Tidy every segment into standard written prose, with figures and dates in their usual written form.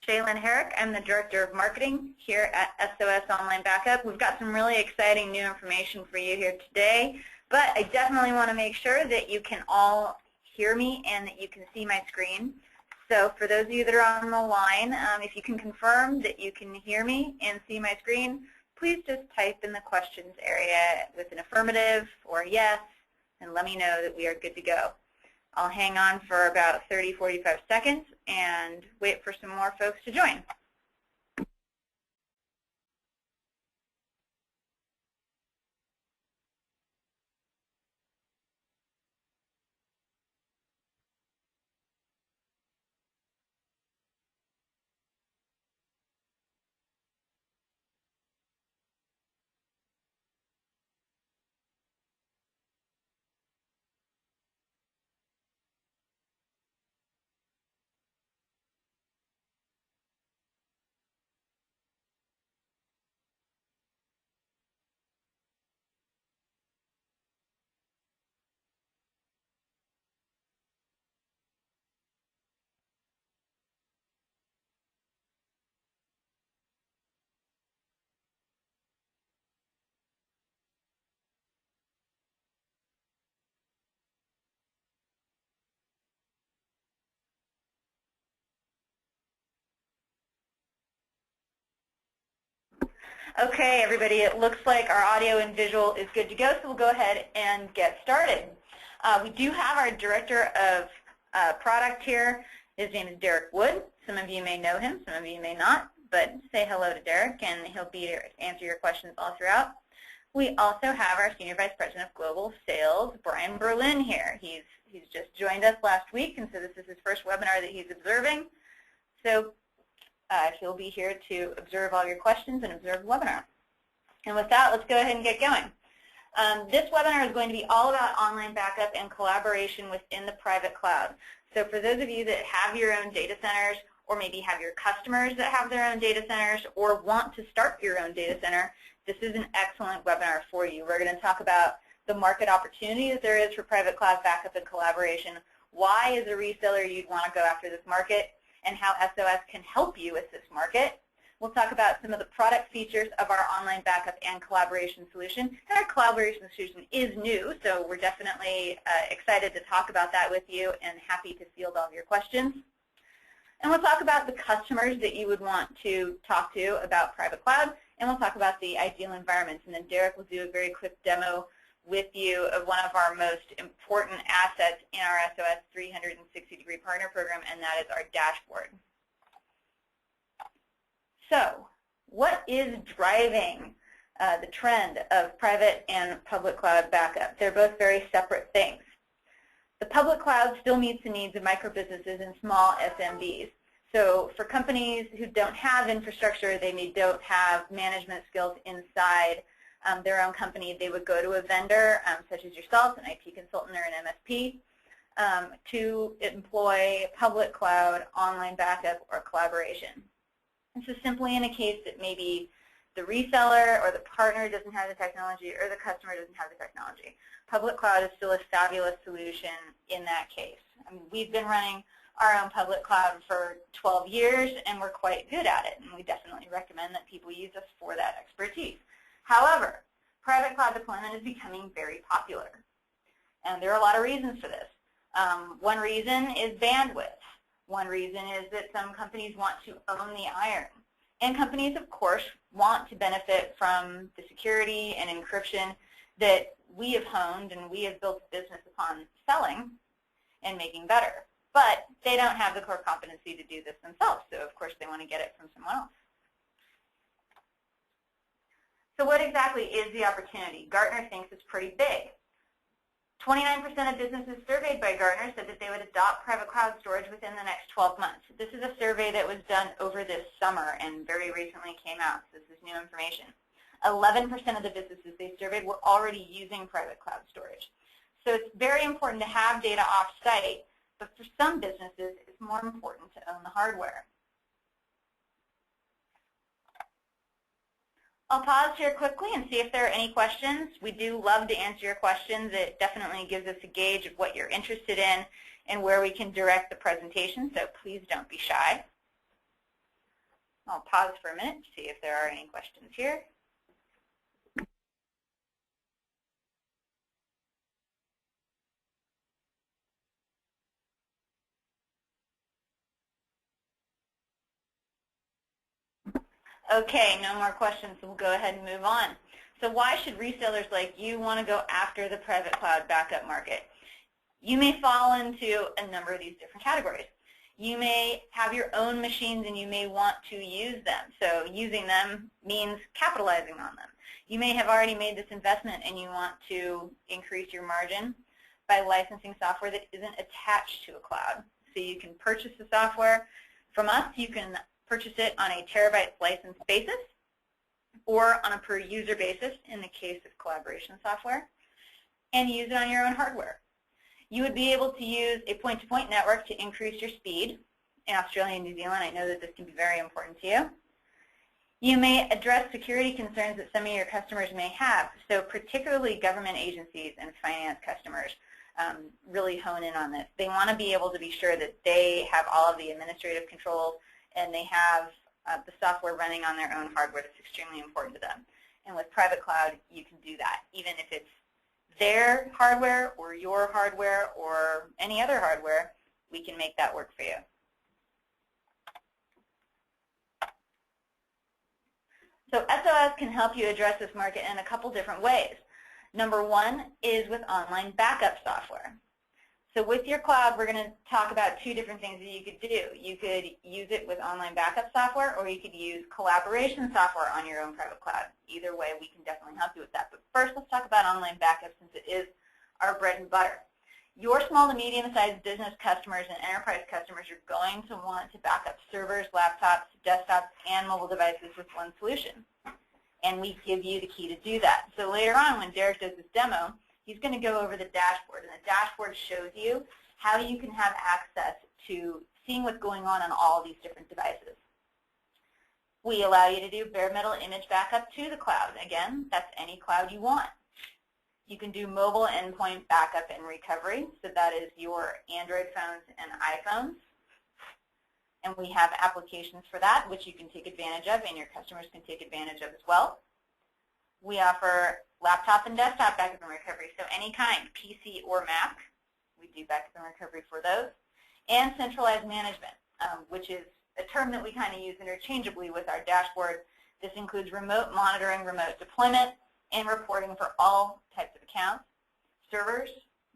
Shaylin Herrick. I'm the Director of Marketing here at SOS Online Backup. We've got some really exciting new information for you here today, but I definitely want to make sure that you can all hear me and that you can see my screen. So for those of you that are on the line, if you can confirm that you can hear me and see my screen, please just type in the questions area with an affirmative or yes, and let me know that we are good to go. I'll hang on for about 30-45 seconds and wait for some more folks to join. Okay, everybody, it looks like our audio and visual is good to go, so we'll go ahead and get started. We do have our Director of Product here. His name is Derek Wood. Some of you may know him, some of you may not, but say hello to Derek, and he'll be here to answer your questions all throughout. We also have our Senior Vice President of Global Sales, Brian Berlin, here. He's just joined us last week, and so this is his first webinar that he's observing. So he'll be here to observe all your questions and observe the webinar. And with that, let's go ahead and get going. This webinar is going to be all about online backup and collaboration within the private cloud. So for those of you that have your own data centers, or maybe have your customers that have their own data centers, or want to start your own data center, this is an excellent webinar for you. We're going to talk about the market opportunity that there is for private cloud backup and collaboration, why as a reseller you'd want to go after this market, and how SOS can help you with this market. We'll talk about some of the product features of our online backup and collaboration solution. And our collaboration solution is new, so we're definitely excited to talk about that with you and happy to field all of your questions. And we'll talk about the customers that you would want to talk to about private cloud, and we'll talk about the ideal environments. And then Derek will do a very quick demo with you of one of our most important assets in our SOS 360-degree partner program, and that is our dashboard. So what is driving the trend of private and public cloud backup? They're both very separate things. The public cloud still meets the needs of microbusinesses and small SMBs. So for companies who don't have infrastructure, they maybe don't have management skills inside their own company, they would go to a vendor such as yourself, an IT consultant or an MSP, to employ public cloud, online backup, or collaboration. This is simply in a case that maybe the reseller or the partner doesn't have the technology or the customer doesn't have the technology. Public cloud is still a fabulous solution in that case. I mean, we've been running our own public cloud for 12 years, and we're quite good at it, and we definitely recommend that people use us for that expertise. However, private cloud deployment is becoming very popular, and there are a lot of reasons for this. One reason is bandwidth. One reason is that some companies want to own the iron. And companies, of course, want to benefit from the security and encryption that we have honed and we have built a business upon selling and making better. But they don't have the core competency to do this themselves, so of course they want to get it from someone else. So what exactly is the opportunity? Gartner thinks it's pretty big. 29% of businesses surveyed by Gartner said that they would adopt private cloud storage within the next 12 months. This is a survey that was done over this summer and very recently came out, so this is new information. 11% of the businesses they surveyed were already using private cloud storage. So it's very important to have data off-site, but for some businesses, it's more important to own the hardware. I'll pause here quickly and see if there are any questions. We do love to answer your questions. It definitely gives us a gauge of what you're interested in and where we can direct the presentation, so please don't be shy. I'll pause for a minute to see if there are any questions here. Okay, no more questions, so we'll go ahead and move on. So why should resellers like you want to go after the private cloud backup market? You may fall into a number of these different categories. You may have your own machines and you may want to use them. So using them means capitalizing on them. You may have already made this investment and you want to increase your margin by licensing software that isn't attached to a cloud. So you can purchase the software from us. You can purchase it on a terabyte license basis or on a per user basis in the case of collaboration software, and use it on your own hardware. You would be able to use a point-to-point network to increase your speed. In Australia and New Zealand, I know that this can be very important to you. You may address security concerns that some of your customers may have, so particularly government agencies and finance customers really hone in on this. They want to be able to be sure that they have all of the administrative controls and they have the software running on their own hardware. That's extremely important to them. And with private cloud, you can do that, even if it's their hardware or your hardware or any other hardware, we can make that work for you. So SOS can help you address this market in a couple different ways. Number one is with online backup software. So with your cloud, we're going to talk about two different things that you could do. You could use it with online backup software, or you could use collaboration software on your own private cloud. Either way, we can definitely help you with that. But first, let's talk about online backup since it is our bread and butter. Your small to medium-sized business customers and enterprise customers are going to want to back up servers, laptops, desktops, and mobile devices with one solution. And we give you the key to do that. So later on, when Derek does this demo, he's going to go over the dashboard, and the dashboard shows you how you can have access to seeing what's going on all these different devices. We allow you to do bare metal image backup to the cloud. Again, that's any cloud you want. You can do mobile endpoint backup and recovery, so that is your Android phones and iPhones. And we have applications for that, which you can take advantage of and your customers can take advantage of as well. We offer laptop and desktop backup and recovery, so any kind, PC or Mac, we do backup and recovery for those. And centralized management, which is a term that we kind of use interchangeably with our dashboard. This includes remote monitoring, remote deployment, and reporting for all types of accounts, servers,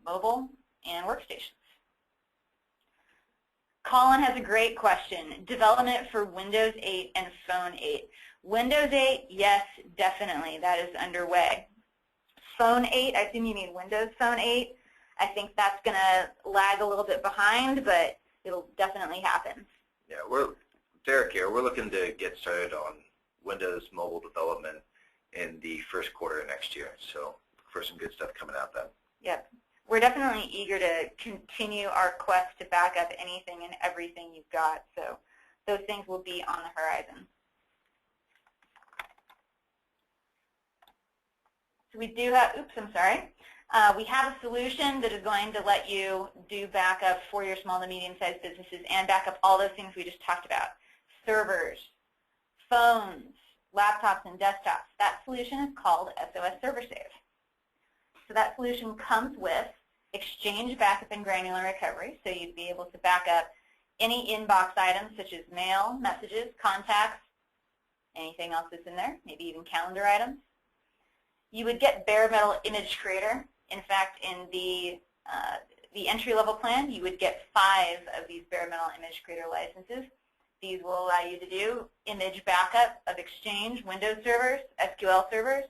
mobile, and workstations. Colin has a great question. Development for Windows 8 and Phone 8. Windows 8, yes, definitely. That is underway. Phone 8, I assume you mean Windows Phone 8. I think that's going to lag a little bit behind, but it'll definitely happen. Yeah, Derek here. We're looking to get started on Windows mobile development in the first quarter of next year. So look for some good stuff coming out then. Yep. We're definitely eager to continue our quest to back up anything and everything you've got. So those things will be on the horizon. So we do have, oops, I'm sorry. We have a solution that is going to let you do backup for your small to medium-sized businesses and back up all those things we just talked about. Servers, phones, laptops, and desktops. That solution is called SOS Server Save. So that solution comes with Exchange backup and granular recovery. So you'd be able to back up any inbox items such as mail, messages, contacts, anything else that's in there, maybe even calendar items. You would get bare metal image creator. In fact, in the entry-level plan, you would get 5 of these bare metal image creator licenses. These will allow you to do image backup of Exchange, Windows servers, SQL servers,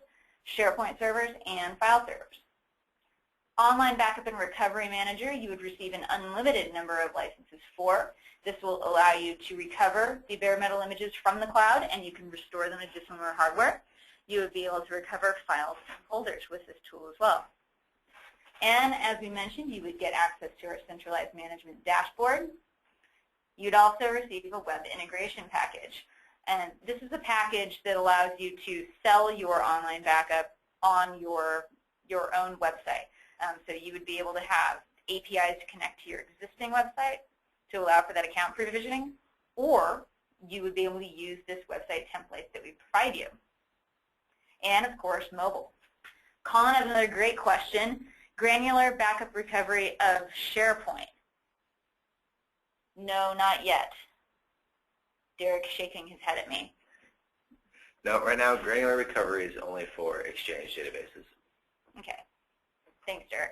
SharePoint servers, and file servers. Online Backup and Recovery Manager, you would receive an unlimited number of licenses for. This will allow you to recover the bare metal images from the cloud, and you can restore them to dissimilar hardware. You would be able to recover files and folders with this tool as well. And as we mentioned, you would get access to our centralized management dashboard. You'd also receive a web integration package. And this is a package that allows you to sell your online backup on your own website. So you would be able to have APIs to connect to your existing website to allow for that account provisioning, or you would be able to use this website template that we provide you. And, of course, mobile. Colin has another great question. Granular backup recovery of SharePoint. No, not yet. Derek's shaking his head at me. No, right now, granular recovery is only for Exchange databases. Okay. Thanks, Derek.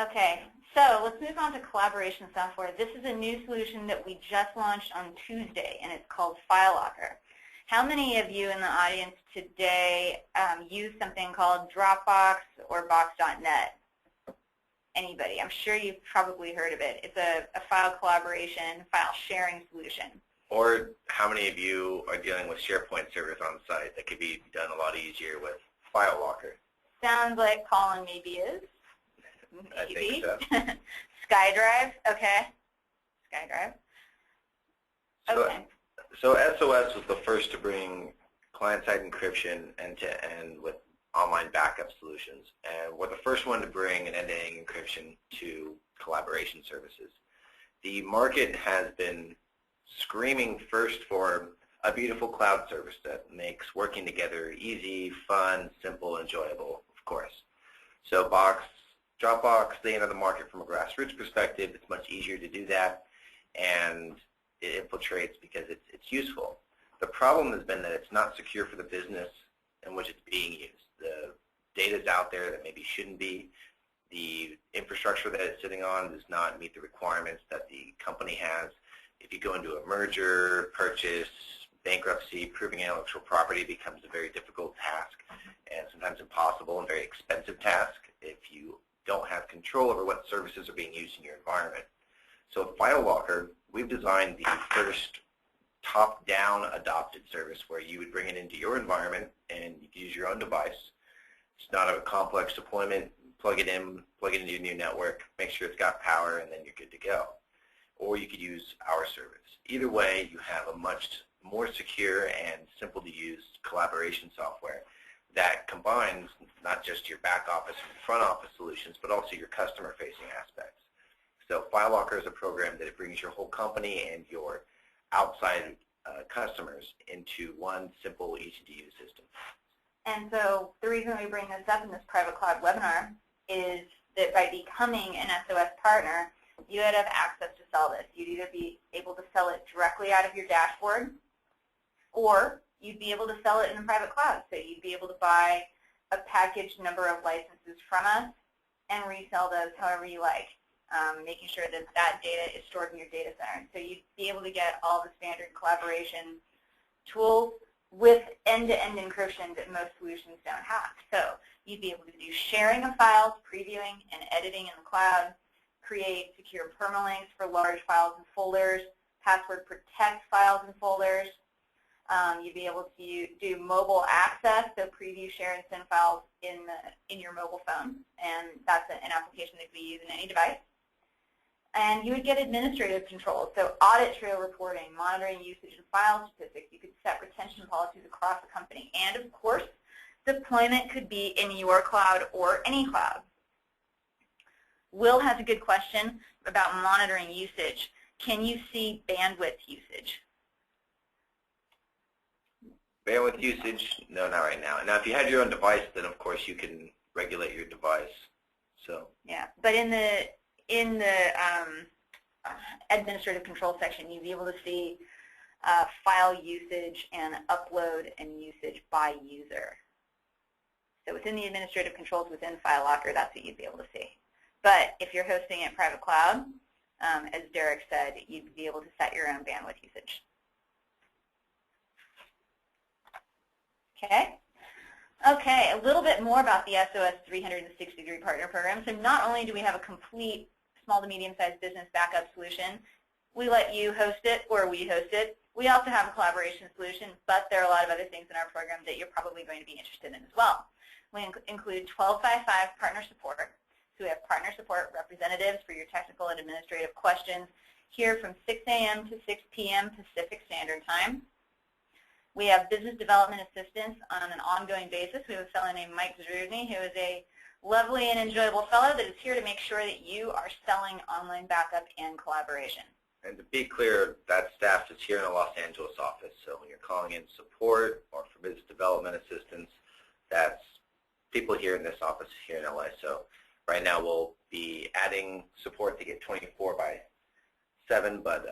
Okay, so let's move on to collaboration software. This is a new solution that we just launched on Tuesday, and it's called FileLocker. How many of you in the audience today use something called Dropbox or Box.net? Anybody? I'm sure you've probably heard of it. It's a file collaboration, file sharing solution. Or how many of you are dealing with SharePoint servers on site that could be done a lot easier with FileLocker? Sounds like Colin maybe is. Maybe. I think so. SkyDrive, okay. SkyDrive. Okay. So SOS was the first to bring client-side encryption end-to-end with online backup solutions. And we're the first one to bring an end-to-end encryption to collaboration services. The market has been screaming first for a beautiful cloud service that makes working together easy, fun, simple, enjoyable, of course. So Dropbox, they enter the market from a grassroots perspective. It's much easier to do that, and it infiltrates because it's useful. The problem has been that it's not secure for the business in which it's being used. The data's out there that maybe shouldn't be. The infrastructure that it's sitting on does not meet the requirements that the company has. If you go into a merger, purchase, bankruptcy, proving intellectual property becomes a very difficult task and sometimes impossible and very expensive task if you don't have control over what services are being used in your environment. So FileLocker, we've designed the first top-down adopted service where you would bring it into your environment and you can use your own device. It's not a complex deployment. Plug it into your new network, make sure it's got power, and then you're good to go. Or you could use our service. Either way, you have a much more secure and simple-to-use collaboration software that combines not just your back office and front office solutions, but also your customer-facing aspects. So FileLocker is a program that it brings your whole company and your outside customers into one simple, easy-to-use system. And so the reason we bring this up in this private cloud webinar is that by becoming an SOS partner, you would have access to sell this. You'd either be able to sell it directly out of your dashboard, or you'd be able to sell it in the private cloud. So you'd be able to buy a packaged number of licenses from us and resell those however you like, making sure that that data is stored in your data center. So you'd be able to get all the standard collaboration tools with end-to-end encryption that most solutions don't have. So you'd be able to do sharing of files, previewing and editing in the cloud, create secure permalinks for large files and folders, password protect files and folders. You'd be able to do mobile access, so preview, share, and send files in your mobile phone, and that's an application that can be used in any device. And you would get administrative controls, so audit trail reporting, monitoring usage of file statistics. You could set retention policies across the company. And, of course, deployment could be in your cloud or any cloud. Will has a good question about monitoring usage. Can you see bandwidth usage? Bandwidth usage, no, not right now. Now, if you had your own device, then of course you can regulate your device. So yeah, but in the administrative control section, you'd be able to see file usage and upload and usage by user. So within the administrative controls within FileLocker, that's what you'd be able to see. But if you're hosting it in private cloud, as Derek said, you'd be able to set your own bandwidth usage. Okay. Okay, a little bit more about the SOS 360-degree partner program. So not only do we have a complete small to medium-sized business backup solution, we let you host it or we host it. We also have a collaboration solution, but there are a lot of other things in our program that you're probably going to be interested in as well. We include 12x5 partner support. So we have partner support representatives for your technical and administrative questions here from 6 a.m. to 6 p.m. Pacific Standard Time. We have business development assistance on an ongoing basis. We have a fellow named Mike Zrudny, who is a lovely and enjoyable fellow that is here to make sure that you are selling online backup and collaboration. And to be clear, that staff is here in the Los Angeles office. So when you're calling in support or for business development assistance, that's people here in this office here in LA. So right now we'll be adding support to get 24/7, but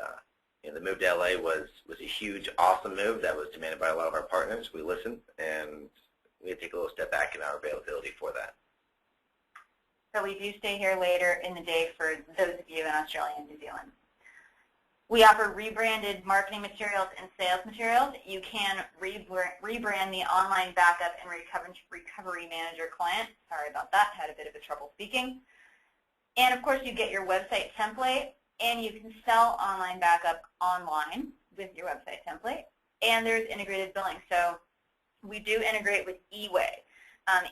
the move to LA was a huge, awesome move that was demanded by a lot of our partners. We listened, and we had to take a little step back in our availability for that. So we do stay here later in the day for those of you in Australia and New Zealand. We offer rebranded marketing materials and sales materials. You can rebrand the online backup and recovery manager client. Sorry about that, had a bit of a trouble speaking. And of course you get your website template, and you can sell online backup online with your website template. And there's integrated billing. So we do integrate with eWay.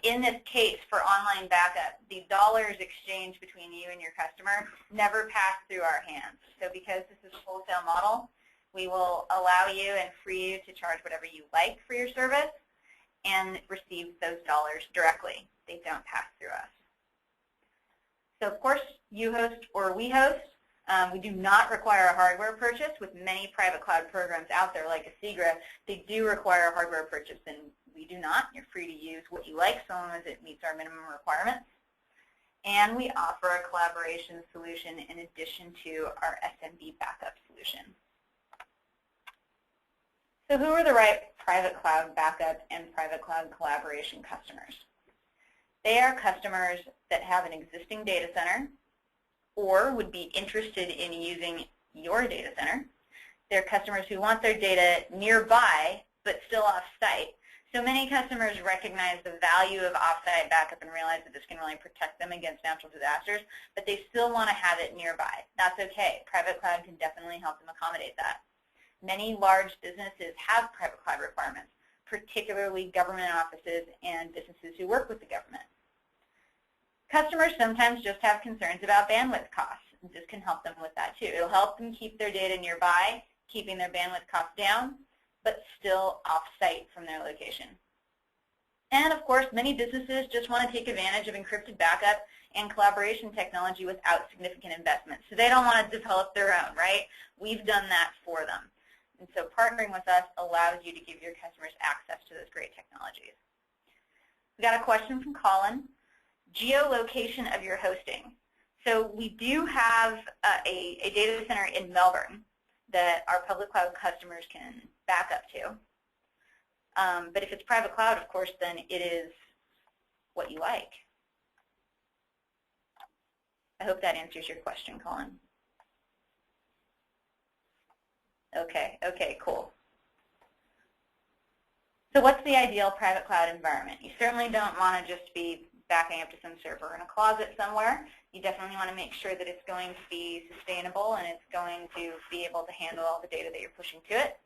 In this case, for online backup, the dollars exchanged between you and your customer never pass through our hands. So because this is a wholesale model, we will allow you and free you to charge whatever you like for your service and receive those dollars directly. They don't pass through us. So of course, you host or we host. We do not require a hardware purchase. With many private cloud programs out there like Asigra, they do require a hardware purchase, and we do not. You're free to use what you like so long as it meets our minimum requirements. And we offer a collaboration solution in addition to our SMB backup solution. So who are the right private cloud backup and private cloud collaboration customers? They are customers that have an existing data center or would be interested in using your data center. They're customers who want their data nearby but still off-site. So many customers recognize the value of off-site backup and realize that this can really protect them against natural disasters, but they still want to have it nearby. That's okay. Private cloud can definitely help them accommodate that. Many large businesses have private cloud requirements, particularly government offices and businesses who work with the government. Customers sometimes just have concerns about bandwidth costs. This can help them with that too. It'll help them keep their data nearby, keeping their bandwidth costs down, but still off-site from their location. And of course, many businesses just want to take advantage of encrypted backup and collaboration technology without significant investment. So they don't want to develop their own, right? We've done that for them. And so partnering with us allows you to give your customers access to those great technologies. We got a question from Colin. Geolocation of your hosting. So we do have a data center in Melbourne that our public cloud customers can back up to. But if it's private cloud, of course, then it is what you like. I hope that answers your question, Colin. Okay, cool. So what's the ideal private cloud environment? You certainly don't want to just be backing up to some server in a closet somewhere. You definitely want to make sure that it's going to be sustainable and it's going to be able to handle all the data that you're pushing to it.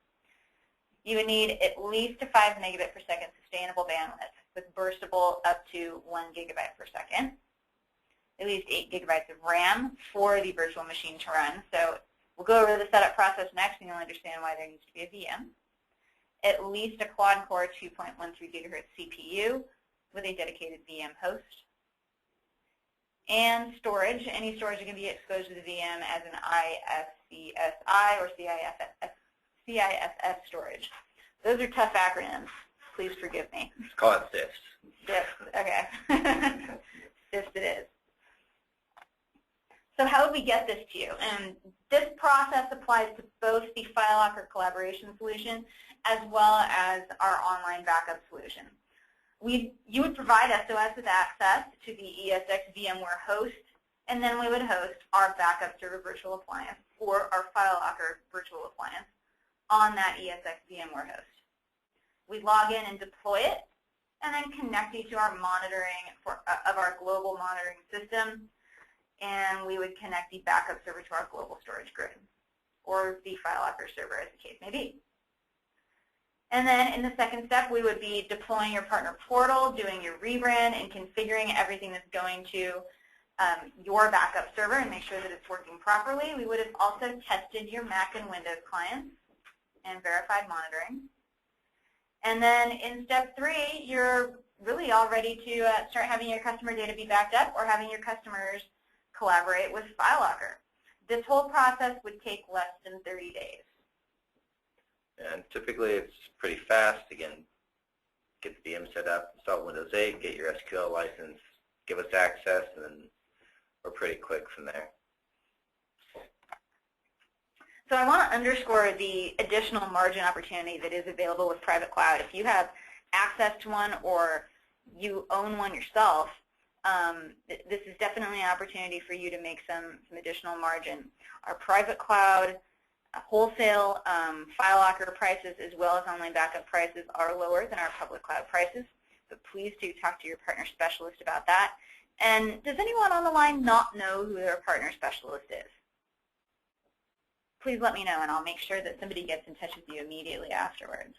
You would need at least a 5 megabit per second sustainable bandwidth with burstable up to 1 gigabyte per second. At least 8 gigabytes of RAM for the virtual machine to run. So we'll go over the setup process next and you'll understand why there needs to be a VM. At least a quad-core 2.13 gigahertz CPU with a dedicated VM host. And storage. Any storage that can be exposed to the VM as an ISCSI or CIFS storage. Those are tough acronyms. Please forgive me. Call it CIFS. CIFS, okay. CIFS it is. So how would we get this to you? And this process applies to both the FileLocker collaboration solution as well as our online backup solution. You would provide SOS with access to the ESX VMware host, and then we would host our backup server virtual appliance or our FileLocker virtual appliance on that ESX VMware host. We log in and deploy it, and then connect you to our monitoring of our global monitoring system, and we would connect the backup server to our global storage grid, or the FileLocker server as the case may be. And then in the second step, we would be deploying your partner portal, doing your rebrand, and configuring everything that's going to your backup server and make sure that it's working properly. We would have also tested your Mac and Windows clients and verified monitoring. And then in step 3, you're really all ready to start having your customer data be backed up or having your customers collaborate with FileLocker. This whole process would take less than 30 days. And typically it's pretty fast. Again, get the VM set up, install Windows 8, get your SQL license, give us access, and then we're pretty quick from there. So I want to underscore the additional margin opportunity that is available with private cloud. If you have access to one or you own one yourself, this is definitely an opportunity for you to make some additional margin. Our private cloud wholesale FileLocker prices as well as online backup prices are lower than our public cloud prices, but please do talk to your partner specialist about that. And does anyone on the line not know who their partner specialist is? Please let me know, and I'll make sure that somebody gets in touch with you immediately afterwards.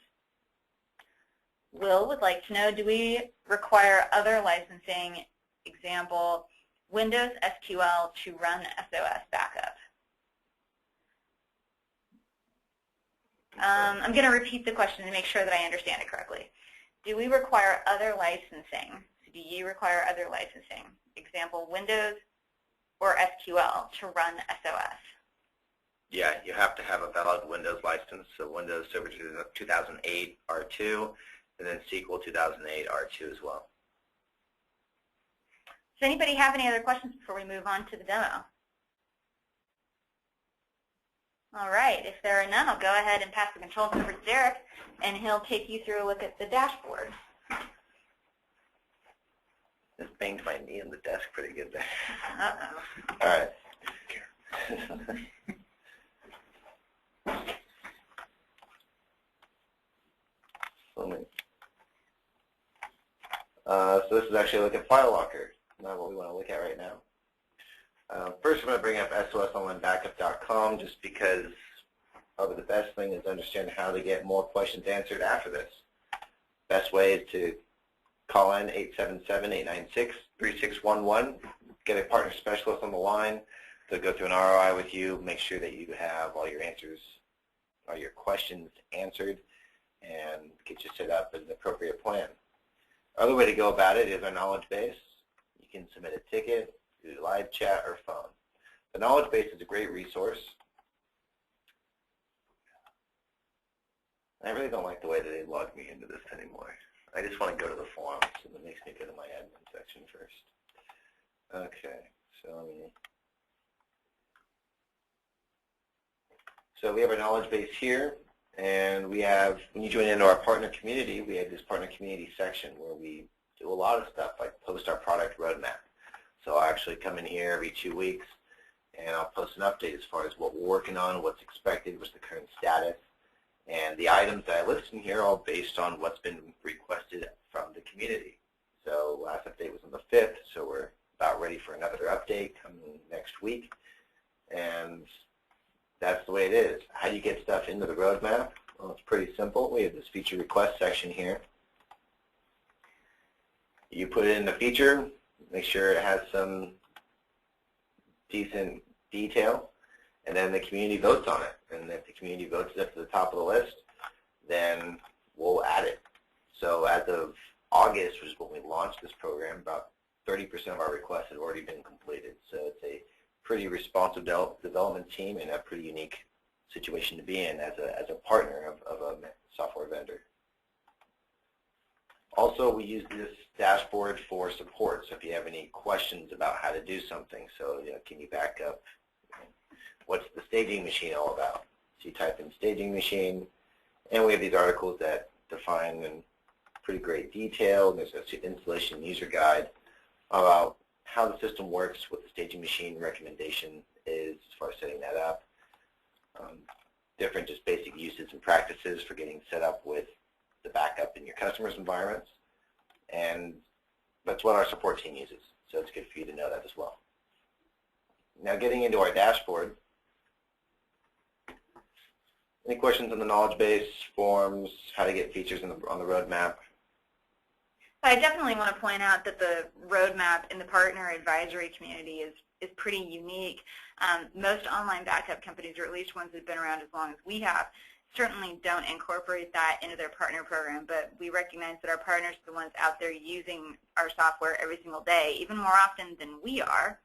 Will would like to know, do we require other licensing, example, Windows SQL to run SOS backup? I'm going to repeat the question to make sure that I understand it correctly. Do we require other licensing? Do you require other licensing? Example, Windows or SQL to run SOS? Yeah, you have to have a valid Windows license, so Windows Server 2008 R2, and then SQL 2008 R2 as well. Does anybody have any other questions before we move on to the demo? All right, if there are none, I'll go ahead and pass the controls over to Derek, and he'll take you through a look at the dashboard. This banged my knee on the desk pretty good there. Uh-oh. All right. So this is actually a look at FileLocker, not what we want to look at right now. First, I'm going to bring up SOSOnlineBackup.com just because probably the best thing is to understand how to get more questions answered after this. Best way is to call in 877-896-3611, get a partner specialist on the line to go through an ROI with you, make sure that you have all your answers, all your questions answered, and get you set up with an appropriate plan. Other way to go about it is our knowledge base. You can submit a ticket, do live chat, or phone. The knowledge base is a great resource. I really don't like the way that they log me into this anymore. I just want to go to the forums, and it makes me go to my admin section first. Okay, so we have our knowledge base here, and we have, when you join into our partner community, we have this partner community section where we do a lot of stuff like post our product roadmap. So I'll actually come in here every 2 weeks, and I'll post an update as far as what we're working on, what's expected, what's the current status. And the items that I list in here are all based on what's been requested from the community. So last update was on the 5th, so we're about ready for another update coming next week. And that's the way it is. How do you get stuff into the roadmap? Well, it's pretty simple. We have this feature request section here. You put it in the feature, make sure it has some decent detail, and then the community votes on it. And if the community votes it up to the top of the list, then we'll add it. So as of August, which is when we launched this program, about 30% of our requests had already been completed. So it's a pretty responsive development team and a pretty unique situation to be in as a partner of a software vendor. Also, we use this dashboard for support. So if you have any questions about how to do something, so can you back up? What's the staging machine all about? So you type in staging machine, and we have these articles that define in pretty great detail. There's an installation user guide about how the system works, what the staging machine recommendation is as far as setting that up. Different just basic uses and practices for getting set up with the backup in your customers' environments. And that's what our support team uses. So it's good for you to know that as well. Now getting into our dashboard. Any questions on the knowledge base, forms, how to get features on the roadmap? I definitely want to point out that the roadmap in the partner advisory community is pretty unique. Most online backup companies, or at least ones that have been around as long as we have, certainly don't incorporate that into their partner program, but we recognize that our partners are the ones out there using our software every single day, even more often than we are,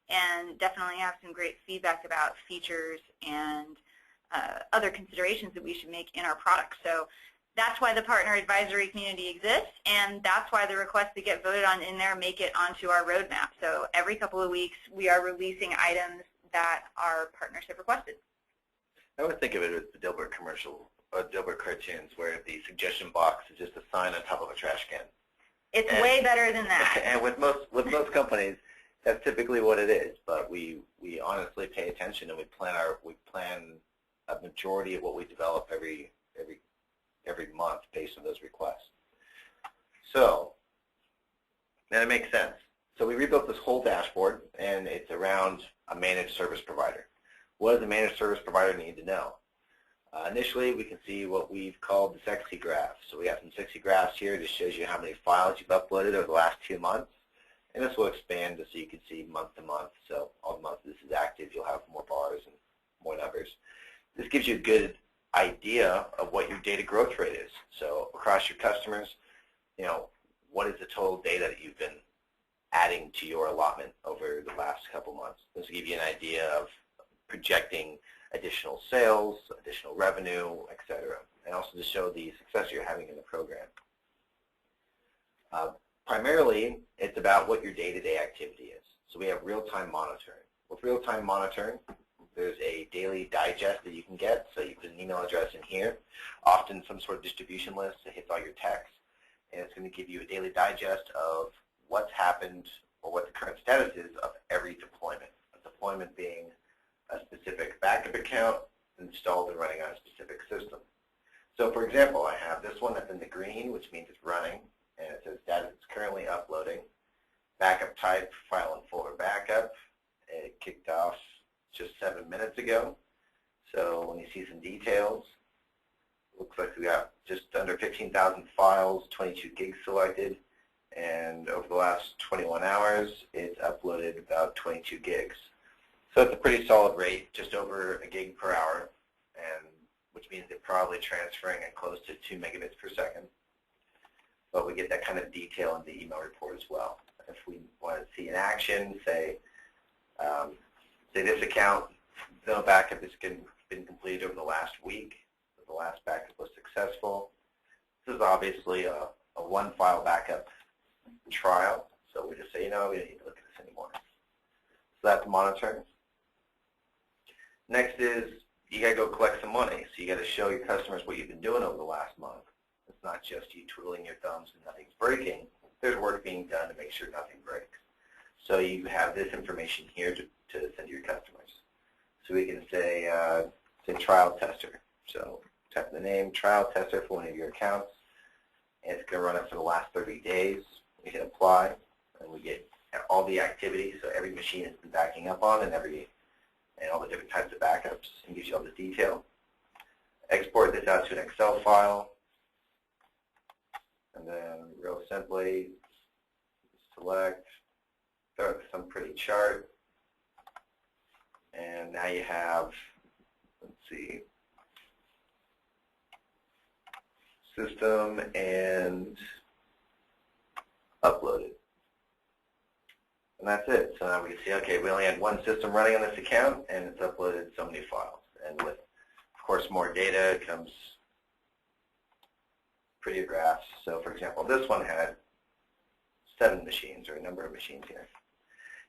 and definitely have some great feedback about features and other considerations that we should make in our products. So that's why the partner advisory community exists, and that's why the requests that get voted on in there make it onto our roadmap. So every couple of weeks, we are releasing items that our partners have requested. I would think of it as the Dilbert commercial, Dilbert cartoons, where the suggestion box is just a sign on top of a trash can. It's way better than that. And with most companies, that's typically what it is. But we honestly pay attention, and we plan a majority of what we develop every month based on those requests. So then it makes sense. So we rebuilt this whole dashboard, and it's around a managed service provider. What does a managed service provider need to know? Initially, we can see what we've called the sexy graph. So we got some sexy graphs here. This shows you how many files you've uploaded over the last 2 months. And this will expand so you can see month to month. So all the months this is active, you'll have more bars and more numbers. This gives you a good idea of what your data growth rate is. So across your customers, what is the total data that you've been adding to your allotment over the last couple months? This will give you an idea of projecting additional sales, additional revenue, etc., and also to show the success you're having in the program. Primarily, it's about what your day-to-day activity is. So we have real-time monitoring. With real-time monitoring, there's a daily digest that you can get. So you put an email address in here, often some sort of distribution list that hits all your texts, and it's going to give you a daily digest of what's happened or what the current status is of every deployment. A deployment being a specific backup account installed and running on a specific system. So for example, I have this one that's in the green, which means it's running, and it says data is currently uploading. Backup type, file and folder backup. It kicked off just 7 minutes ago. So when you see some details, looks like we got just under 15,000 files, 22 gigs selected, and over the last 21 hours, it's uploaded about 22 gigs. So it's a pretty solid rate, just over a gig per hour, and which means they're probably transferring at close to 2 megabits per second. But we get that kind of detail in the email report as well. If we want to see an action, say this account, no backup has been completed over the last week. The last backup was successful. This is obviously a one-file backup trial, so we just say, we don't need to look at this anymore. So that's monitoring. Next is you got to go collect some money. So you got to show your customers what you've been doing over the last month. It's not just you twiddling your thumbs and nothing's breaking. There's work being done to make sure nothing breaks. So you have this information here to send to your customers. So we can say, trial tester. So type in the name, trial tester for one of your accounts. And it's going to run it for the last 30 days. We hit apply, and we get all the activity. So every machine has been backing up on, and all the different types of backups, and gives you all the detail. Export this out to an Excel file, and then real simply select, throw some pretty chart, and now you have, let's see, system and uploaded. And that's it. So now we can see, okay, we only had one system running on this account, and it's uploaded so many files. And with, of course, more data comes prettier graphs. So, for example, this one had 7 machines, or a number of machines here.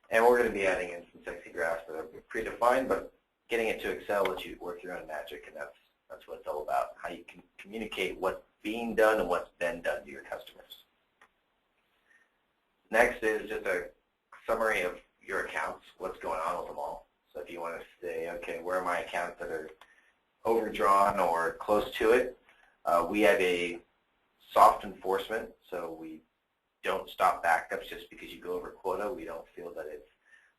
And we're going to be adding in some sexy graphs that are predefined, but getting it to Excel lets you work your own magic, and that's what it's all about, how you can communicate what's being done and what's been done to your customers. Next is just a summary of your accounts, what's going on with them all. So if you want to say, okay, where are my accounts that are overdrawn or close to it? We have a soft enforcement, so we don't stop backups just because you go over quota. We don't feel that it's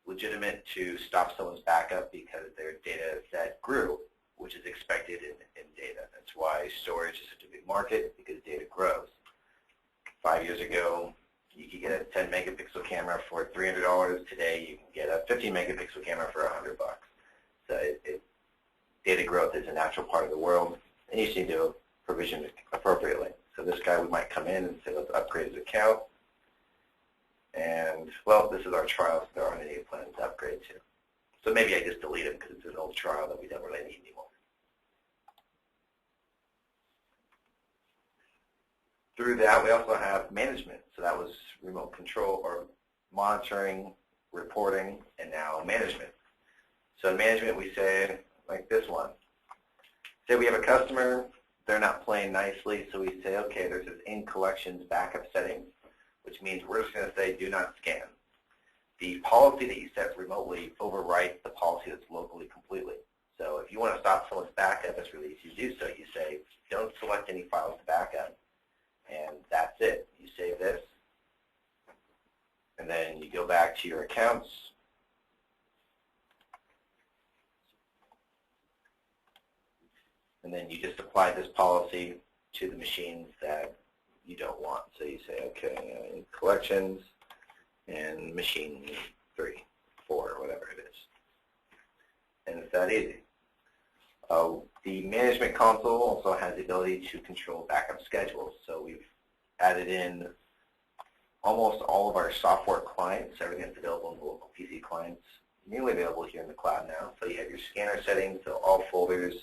legitimate to stop someone's backup because their data set grew, which is expected in data. That's why storage is such a big market, because data grows. 5 years ago, you could get a 10 megapixel camera for $300. Today, you can get a 50 megapixel camera for $100. So data growth is a natural part of the world, and you just need to provision it appropriately. So this guy, we might come in and say, let's upgrade his account. And, well, this is our trial, so there aren't any plans to upgrade to. So maybe I just delete him because it's an old trial that we don't really need anymore. Through that, we also have management. So that was remote control or monitoring, reporting, and now management. So in management, we say, like this one. Say we have a customer, they're not playing nicely, so we say, okay, there's this in collections backup setting, which means we're just going to say do not scan. The policy that you set remotely overwrites the policy that's locally completely. So if you want to stop someone's backup as release, you do so. You say don't select any files to backup, and that's it. You save this, and then you go back to your accounts. And then you just apply this policy to the machines that you don't want. So you say, okay, in collections and machine 3, 4, or whatever it is. And it's that easy. The management console also has the ability to control backup schedules. So we've added in almost all of our software clients. Everything that's available in the local PC clients, nearly available here in the cloud now. So you have your scanner settings, so all folders,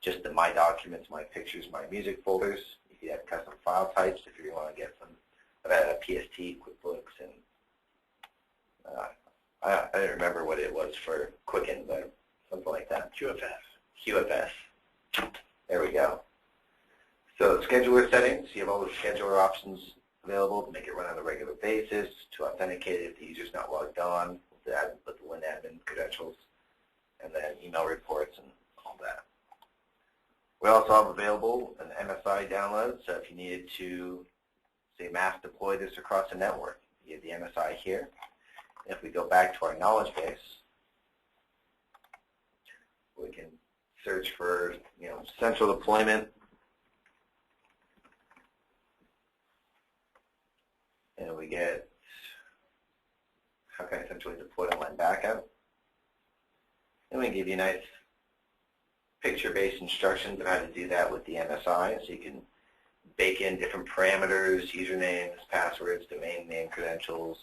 just the My Documents, My Pictures, My Music folders. You can have custom file types if you want to get some PST, QuickBooks, and I don't remember what it was for Quicken, but something like that. QFS. There we go. So scheduler settings, you have all the scheduler options available to make it run on a regular basis, to authenticate it if the user's not logged on, with the WinAdmin credentials, and then email reports and all that. We also have available an MSI download, so if you needed to, say, mass deploy this across a network, you have the MSI here. If we go back to our knowledge base, we can search for, central deployment, and we get how can I centrally deploy online backup, and we give you nice picture-based instructions on how to do that with the MSI, so you can bake in different parameters, usernames, passwords, domain name credentials,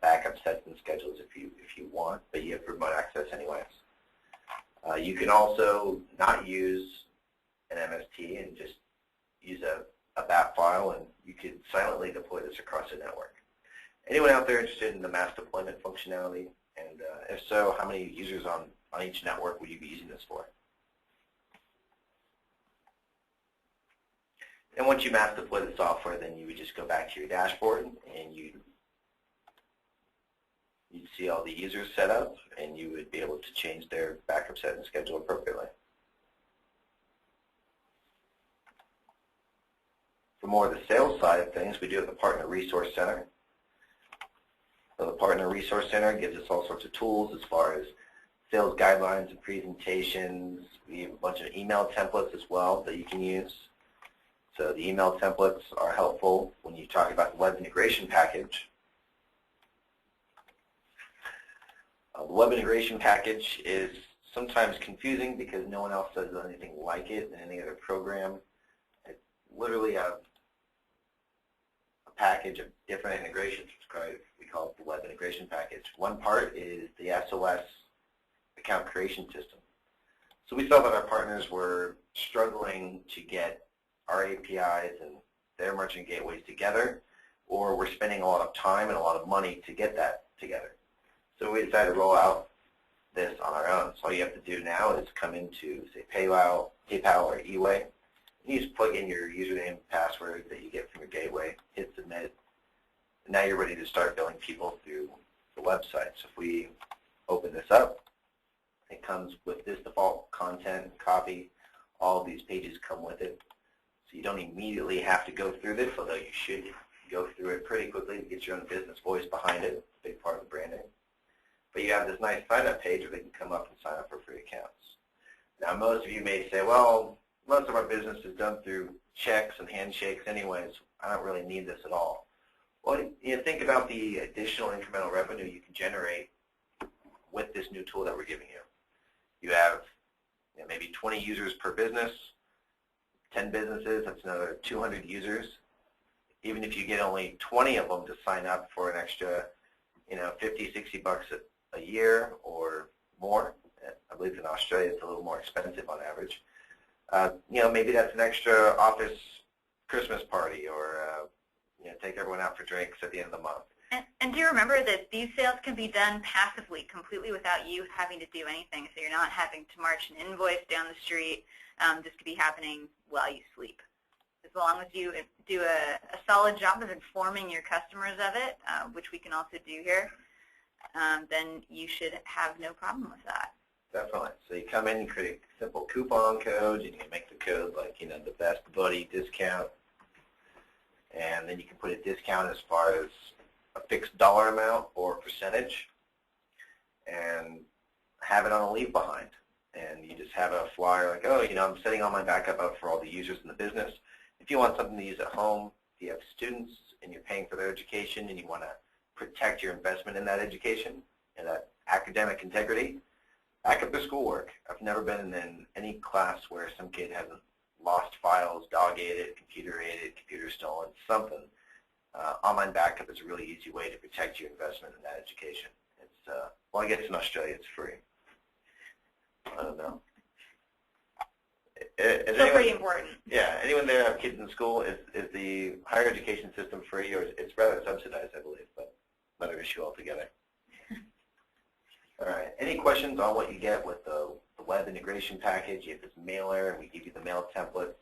backup sets and schedules if you want, but you have remote access anyways. You can also not use an MSP and just use a BAP file, and you can silently deploy this across a network. Anyone out there interested in the mass deployment functionality? And if so, how many users on each network would you be using this for? And once you mass deploy the software, then you would just go back to your dashboard and you'd see all the users set up, and you would be able to change their backup set and schedule appropriately. For more of the sales side of things, we do have the Partner Resource Center. So the Partner Resource Center gives us all sorts of tools as far as sales guidelines and presentations. We have a bunch of email templates as well that you can use. So the email templates are helpful when you talk about the web integration package. The web integration package is sometimes confusing because no one else does anything like it in any other program. It's literally a package of different integrations. We call it the web integration package. One part is the SOS account creation system. So we saw that our partners were struggling to get our APIs and their merchant gateways together, or we're spending a lot of time and a lot of money to get that together. So we decided to roll out this on our own. So all you have to do now is come into, say, PayPal or eWay, and you just plug in your username and password that you get from your gateway, hit submit, and now you're ready to start billing people through the website. So if we open this up, it comes with this default content, copy. All of these pages come with it. So you don't immediately have to go through this, although you should go through it pretty quickly to get your own business voice behind it. It's a big part of the branding. But you have this nice sign-up page where they can come up and sign up for free accounts. Now, most of you may say, well, most of our business is done through checks and handshakes anyways. I don't really need this at all. Well, think about the additional incremental revenue you can generate with this new tool that we're giving you. You have maybe 20 users per business. 10 businesses, that's another 200 users. Even if you get only 20 of them to sign up for an extra, 50, 60 bucks a year or more. I believe in Australia it's a little more expensive on average. Maybe that's an extra office Christmas party, or take everyone out for drinks at the end of the month. And do remember that these sales can be done passively, completely without you having to do anything. So you're not having to march an invoice down the street. This could be happening while you sleep. As long as you do a solid job of informing your customers of it, which we can also do here, then you should have no problem with that. Definitely. So you come in, you create a simple coupon code, and you can make the code like, the best buddy discount. And then you can put a discount as far as a fixed dollar amount or percentage, and have it on a leave behind. And you just have a flyer like, oh, I'm setting all my backup up for all the users in the business. If you want something to use at home, if you have students and you're paying for their education and you want to protect your investment in that education and that academic integrity, back up their schoolwork. I've never been in any class where some kid hasn't lost files, dog-ate it, computer-ate it, computer stolen, something. Online backup is a really easy way to protect your investment in that education. It's well, I guess in Australia it's free. I don't know. Still pretty important. Yeah. Anyone there have kids in school? Is the higher education system free, or it's rather subsidized, I believe, but another issue altogether. All right. Any questions on what you get with the web integration package? If it's mailer, and we give you the mail templates,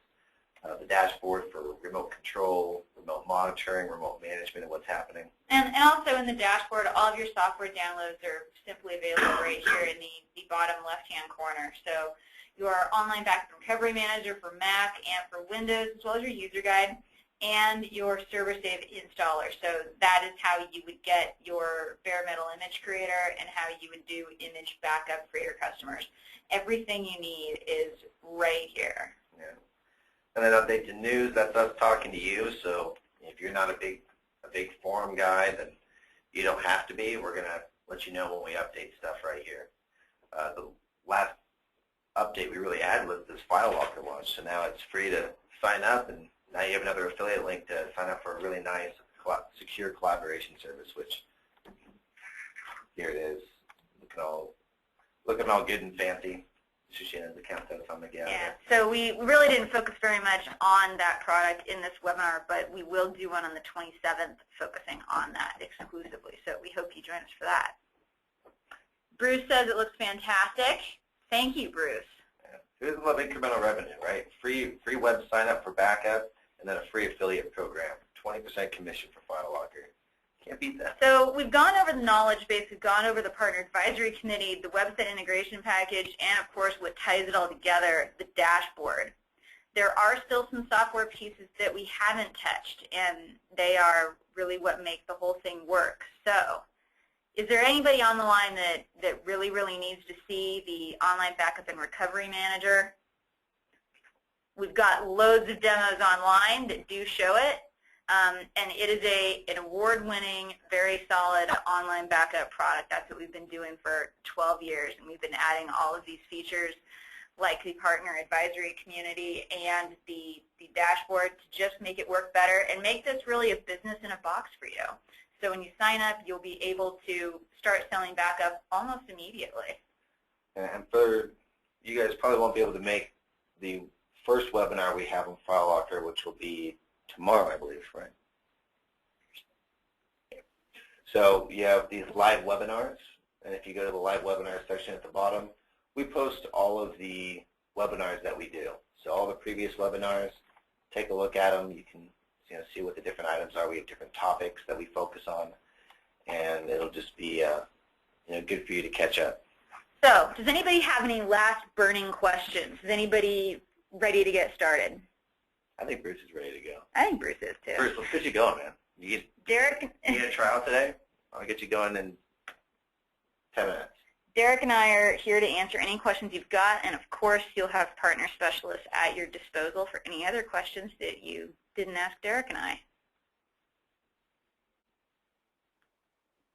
the dashboard for remote control, remote monitoring, remote management of what's happening. And also in the dashboard, all of your software downloads are simply available right here in the bottom left-hand corner. So your online backup recovery manager for Mac and for Windows, as well as your user guide, and your server save installer. So that is how you would get your bare metal image creator and how you would do image backup for your customers. Everything you need is right here. Yeah. And then update to news, that's us talking to you. So if you're not a big forum guy, then you don't have to be. We're going to let you know when we update stuff right here. The last update we really had was this file locker launch. So now it's free to sign up, and now you have another affiliate link to sign up for a really nice secure collaboration service, which here it is. Looking all good and fancy. Shannon's account if I'm going to get Yeah, so we really didn't focus very much on that product in this webinar, but we will do one on the 27th focusing on that exclusively. So we hope you join us for that. Bruce says it looks fantastic. Thank you, Bruce. Yeah. Who doesn't love incremental revenue, right? Free web sign up for backup, and then a free affiliate program. 20% commission for File Locker. Can't beat that. So we've gone over the knowledge base, we've gone over the partner advisory committee, the website integration package, and of course what ties it all together, the dashboard. There are still some software pieces that we haven't touched, and they are really what make the whole thing work. So is there anybody on the line that really needs to see the online backup and recovery manager? We've got loads of demos online that do show it. And it is an award-winning, very solid online backup product. That's what we've been doing for 12 years, and we've been adding all of these features like the partner advisory community and the dashboard to just make it work better and make this really a business in a box for you. So when you sign up, you'll be able to start selling backup almost immediately. And for you guys probably won't be able to make the first webinar we have on File Locker, which will be tomorrow, I believe, right? So you have these live webinars, and if you go to the live webinar section at the bottom, we post all of the webinars that we do. So all the previous webinars, take a look at them. You can see what the different items are. We have different topics that we focus on, and it'll just be good for you to catch up. So does anybody have any last burning questions? Is anybody ready to get started? I think Bruce is ready to go. I think Bruce is too. Bruce, let's get you going, man. Derek, you need a trial today? I'll get you going in 10 minutes. Derek and I are here to answer any questions you've got, and of course you'll have partner specialists at your disposal for any other questions that you didn't ask Derek and I.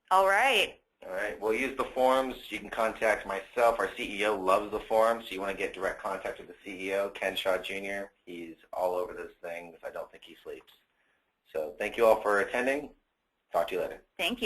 All right. All right, we'll use the forums. You can contact myself. Our CEO loves the forums, so you want to get direct contact with the CEO, Ken Shaw Jr. He's all over those things. I don't think he sleeps. So thank you all for attending. Talk to you later. Thank you.